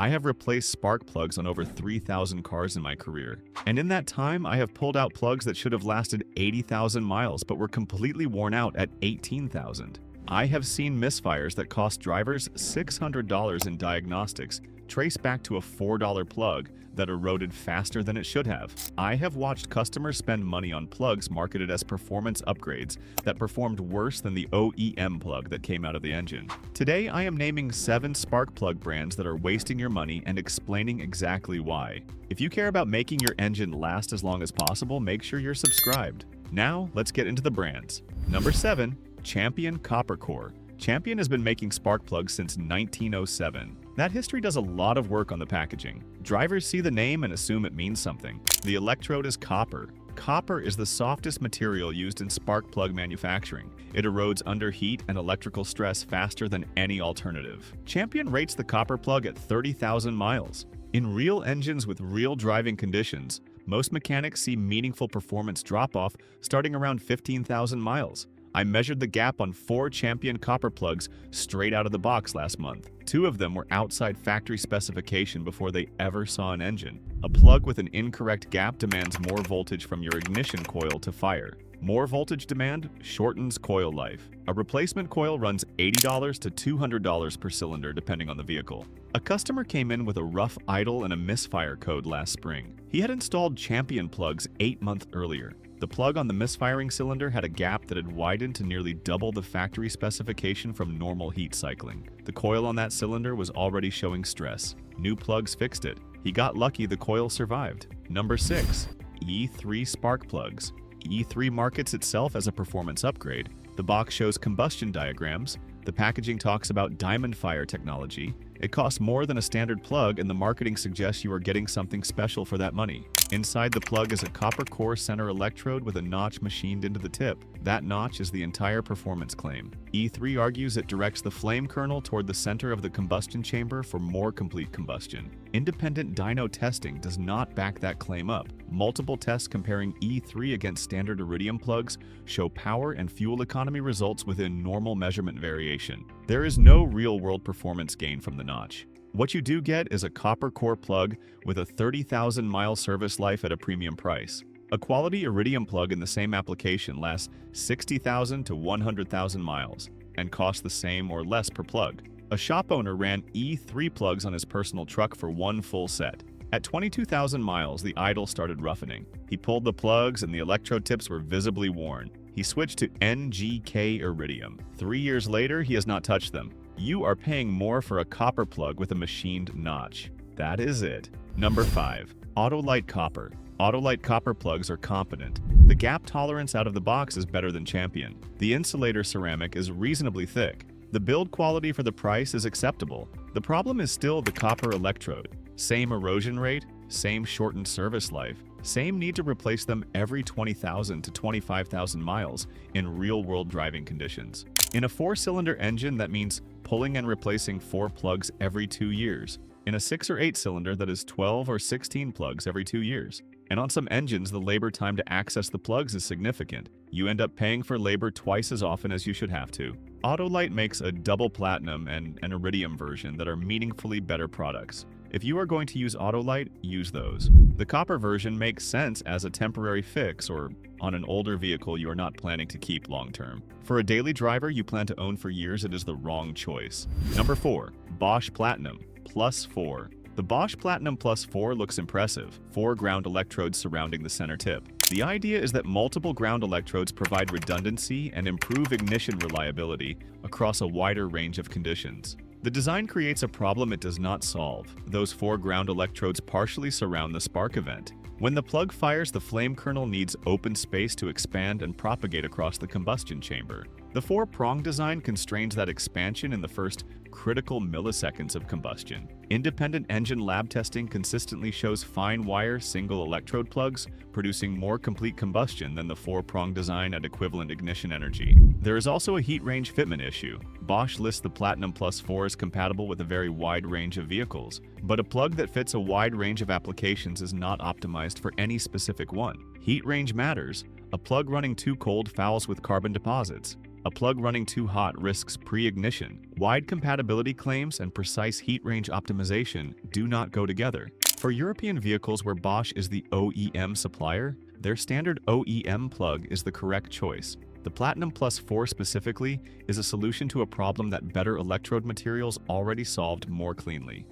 I have replaced spark plugs on over 3,000 cars in my career. And in that time, I have pulled out plugs that should have lasted 80,000 miles but were completely worn out at 18,000. I have seen misfires that cost drivers $600 in diagnostics trace back to a $4 plug that eroded faster than it should have. I have watched customers spend money on plugs marketed as performance upgrades that performed worse than the OEM plug that came out of the engine. Today, I am naming 7 spark plug brands that are wasting your money and explaining exactly why. If you care about making your engine last as long as possible, make sure you're subscribed. Now, let's get into the brands. Number 7. Champion Copper Core. Champion has been making spark plugs since 1907. That history does a lot of work on the packaging. Drivers see the name and assume it means something. The electrode is copper. Copper is the softest material used in spark plug manufacturing. It erodes under heat and electrical stress faster than any alternative. Champion rates the copper plug at 30,000 miles. In real engines with real driving conditions, most mechanics see meaningful performance drop-off starting around 15,000 miles. I measured the gap on 4 Champion copper plugs straight out of the box last month. 2 of them were outside factory specification before they ever saw an engine. A plug with an incorrect gap demands more voltage from your ignition coil to fire. More voltage demand shortens coil life. A replacement coil runs $80 to $200 per cylinder depending on the vehicle. A customer came in with a rough idle and a misfire code last spring. He had installed Champion plugs 8 months earlier. The plug on the misfiring cylinder had a gap that had widened to nearly double the factory specification from normal heat cycling. The coil on that cylinder was already showing stress. New plugs fixed it. He got lucky the coil survived. Number 6. E3 Spark Plugs. E3 markets itself as a performance upgrade. The box shows combustion diagrams. The packaging talks about diamond fire technology. It costs more than a standard plug, and the marketing suggests you are getting something special for that money. Inside the plug is a copper core center electrode with a notch machined into the tip. That notch is the entire performance claim. E3 argues it directs the flame kernel toward the center of the combustion chamber for more complete combustion. Independent dyno testing does not back that claim up. Multiple tests comparing E3 against standard iridium plugs show power and fuel economy results within normal measurement variation. There is no real-world performance gain from the notch. What you do get is a copper core plug with a 30,000-mile service life at a premium price. A quality iridium plug in the same application lasts 60,000 to 100,000 miles and costs the same or less per plug. A shop owner ran E3 plugs on his personal truck for one full set. At 22,000 miles, the idle started roughening. He pulled the plugs and the electrode tips were visibly worn. He switched to NGK iridium. 3 years later, he has not touched them. You are paying more for a copper plug with a machined notch. That is it. Number 5. Autolite Copper. Autolite copper plugs are competent. The gap tolerance out of the box is better than Champion. The insulator ceramic is reasonably thick. The build quality for the price is acceptable. The problem is still the copper electrode. Same erosion rate, same shortened service life, same need to replace them every 20,000 to 25,000 miles in real-world driving conditions. In a 4-cylinder engine, that means pulling and replacing 4 plugs every 2 years. In a 6 or 8-cylinder, that is 12 or 16 plugs every 2 years. And on some engines, the labor time to access the plugs is significant. You end up paying for labor twice as often as you should have to. Autolite makes a double platinum and an iridium version that are meaningfully better products. If you are going to use Autolite, use those. The copper version makes sense as a temporary fix or on an older vehicle you are not planning to keep long-term. For a daily driver you plan to own for years, it is the wrong choice. Number 4. Bosch Platinum Plus 4. The Bosch Platinum Plus 4 looks impressive. 4 ground electrodes surrounding the center tip. The idea is that multiple ground electrodes provide redundancy and improve ignition reliability across a wider range of conditions. The design creates a problem it does not solve. Those 4 ground electrodes partially surround the spark event. When the plug fires, the flame kernel needs open space to expand and propagate across the combustion chamber. The 4-prong design constrains that expansion in the first critical milliseconds of combustion. Independent engine lab testing consistently shows fine wire single electrode plugs producing more complete combustion than the 4-prong design at equivalent ignition energy. There is also a heat range fitment issue. Bosch lists the Platinum Plus 4 as compatible with a very wide range of vehicles, but a plug that fits a wide range of applications is not optimized for any specific one. Heat range matters. A plug running too cold fouls with carbon deposits. A plug running too hot risks pre-ignition. Wide compatibility claims and precise heat range optimization do not go together. For European vehicles where Bosch is the OEM supplier, their standard OEM plug is the correct choice. The Platinum Plus 4 specifically is a solution to a problem that better electrode materials already solved more cleanly.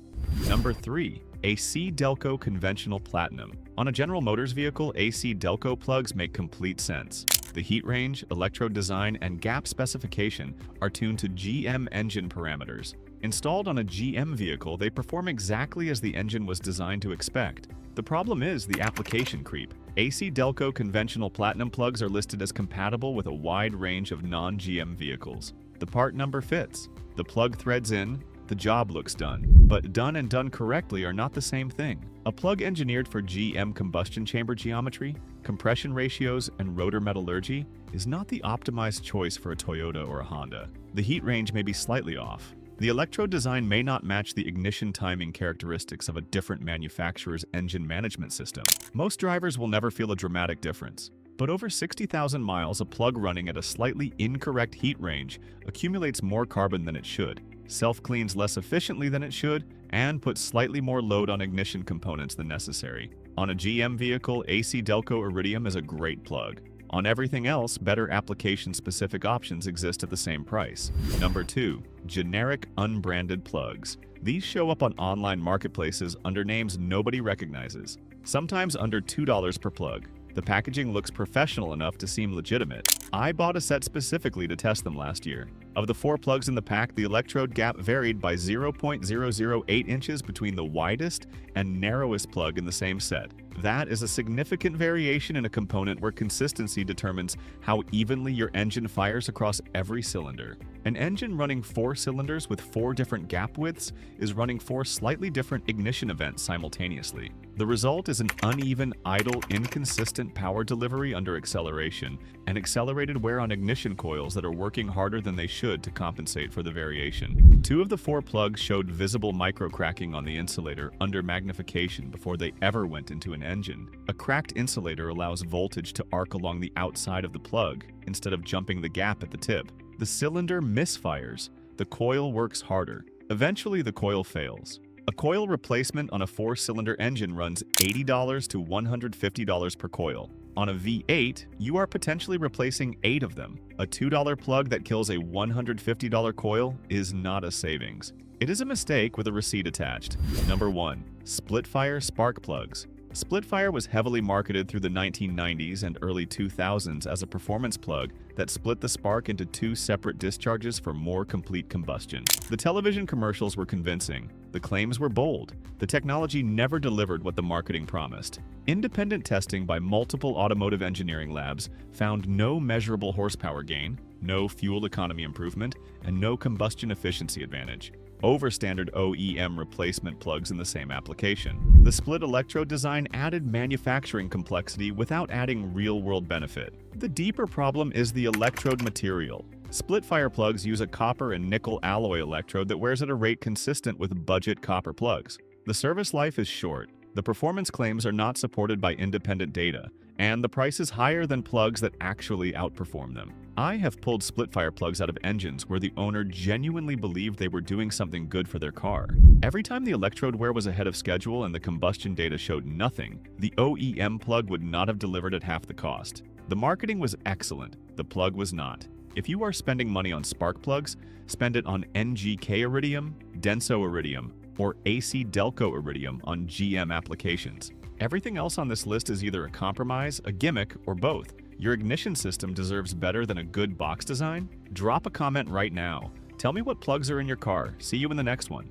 Number 3. AC Delco Conventional Platinum. On a General Motors vehicle, AC Delco plugs make complete sense. The heat range, electrode design, and gap specification are tuned to GM engine parameters. Installed on a GM vehicle, they perform exactly as the engine was designed to expect. The problem is the application creep. AC Delco conventional platinum plugs are listed as compatible with a wide range of non-GM vehicles. The part number fits. The plug threads in, the job looks done. But done and done correctly are not the same thing. A plug engineered for GM combustion chamber geometry, compression ratios, and rotor metallurgy is not the optimized choice for a Toyota or a Honda. The heat range may be slightly off. The electrode design may not match the ignition timing characteristics of a different manufacturer's engine management system. Most drivers will never feel a dramatic difference. But over 60,000 miles, a plug running at a slightly incorrect heat range accumulates more carbon than it should, self-cleans less efficiently than it should, and puts slightly more load on ignition components than necessary. On a GM vehicle, AC Delco Iridium is a great plug. On everything else, better application-specific options exist at the same price. Number 2. Generic unbranded plugs. These show up on online marketplaces under names nobody recognizes, sometimes under $2 per plug. The packaging looks professional enough to seem legitimate. I bought a set specifically to test them last year. Of the 4 plugs in the pack, the electrode gap varied by 0.008 inches between the widest and narrowest plug in the same set. That is a significant variation in a component where consistency determines how evenly your engine fires across every cylinder. An engine running 4 cylinders with 4 different gap widths is running 4 slightly different ignition events simultaneously. The result is an uneven, idle, inconsistent power delivery under acceleration, and accelerated wear on ignition coils that are working harder than they should to compensate for the variation. 2 of the 4 plugs showed visible microcracking on the insulator under magnification before they ever went into an engine. A cracked insulator allows voltage to arc along the outside of the plug instead of jumping the gap at the tip. The cylinder misfires. The coil works harder. Eventually, the coil fails. A coil replacement on a 4-cylinder engine runs $80 to $150 per coil. On a V8, you are potentially replacing 8 of them. A $2 plug that kills a $150 coil is not a savings. It is a mistake with a receipt attached. Number 1. Split-fire spark plugs. Split-fire was heavily marketed through the 1990s and early 2000s as a performance plug that split the spark into 2 separate discharges for more complete combustion. The television commercials were convincing. The claims were bold. The technology never delivered what the marketing promised. Independent testing by multiple automotive engineering labs found no measurable horsepower gain, no fuel economy improvement, and no combustion efficiency advantage over standard OEM replacement plugs in the same application. The split electrode design added manufacturing complexity without adding real-world benefit. The deeper problem is the electrode material. Split-fire plugs use a copper and nickel alloy electrode that wears at a rate consistent with budget copper plugs. The service life is short, the performance claims are not supported by independent data, and the price is higher than plugs that actually outperform them. I have pulled split-fire plugs out of engines where the owner genuinely believed they were doing something good for their car. Every time the electrode wear was ahead of schedule and the combustion data showed nothing, the OEM plug would not have delivered at half the cost. The marketing was excellent, the plug was not. If you are spending money on spark plugs, spend it on NGK iridium, Denso iridium, or AC Delco iridium on GM applications. Everything else on this list is either a compromise, a gimmick, or both. Your ignition system deserves better than a good box design? Drop a comment right now. Tell me what plugs are in your car. See you in the next one.